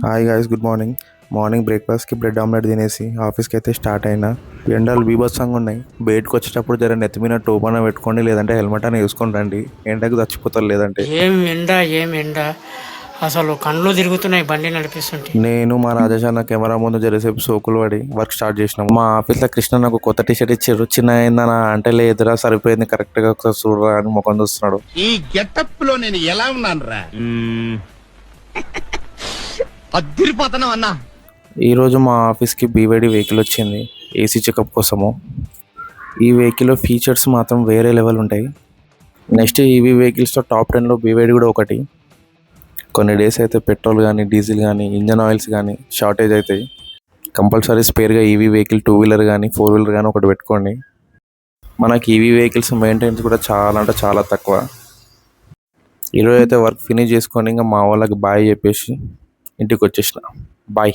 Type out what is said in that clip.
Hi guys, good morning. Morning బ్రేక్ఫాస్ట్కి bread omelette తినేసి ఆఫీస్కి అయితే స్టార్ట్ అయినా. ఎండలు బీభత్సంగా ఉన్నాయి. బయటకు వచ్చేటప్పుడు జర నెత్తిమీద టోపన పెట్టుకోండి, లేదంటే హెల్మెట్ అని వేసుకొని రండి. ఎండకు చచ్చిపోతారు లేదంటే. ఏం ఎండ అసలు కళ్ళు తిరుగుతున్నాయి బండి నడిపిస్తుంటే. నేను మా రాజేష్ అన్న కెమెరా ముందు జరసేపు సోకులు పడి వర్క్ స్టార్ట్ చేసినాం. మా ఆఫీస్లో కృష్ణ నాకు కొత్త టీషర్ట్ ఇచ్చారు. చిన్న అయిందనా అంటే లేదురా, సరిపోయింది, కరెక్ట్గా ఒకసారి చూడరా అని ముఖం చూస్తున్నాడు. ఈ గెటప్ లో నేను ఎలా ఉన్నాను రా? అద్దరిపోతున్నావు అన్నా. ఈరోజు మా ఆఫీస్కి బీవైడి వెహికల్ వచ్చింది ఏసీ చెకప్ కోసము. ఈ వెహికల్లో ఫీచర్స్ మాత్రం వేరే లెవెల్ ఉంటాయి. నెక్స్ట్ ఈవీ వెహికల్స్లో టాప్ 10లో బీవైడి కూడా ఒకటి. కొన్ని డేస్ అయితే పెట్రోల్ కానీ, డీజిల్ కానీ, ఇంజన్ ఆయిల్స్ కానీ షార్టేజ్ అవుతాయి. కంపల్సరీ స్పేర్గా ఈవీ వెహికల్ 2 వీలర్ కానీ 4 వీలర్ కానీ ఒకటి పెట్టుకోండి. మనకి ఈవీ వెహికల్స్ మెయింటెనెన్స్ కూడా చాలా అంటే చాలా తక్కువ. ఈరోజు అయితే వర్క్ ఫినిష్ చేసుకొని ఇంకా మా వాళ్ళకి బాయ్ చెప్పేసి ఇంటికి వచ్చేసిన. బాయ్.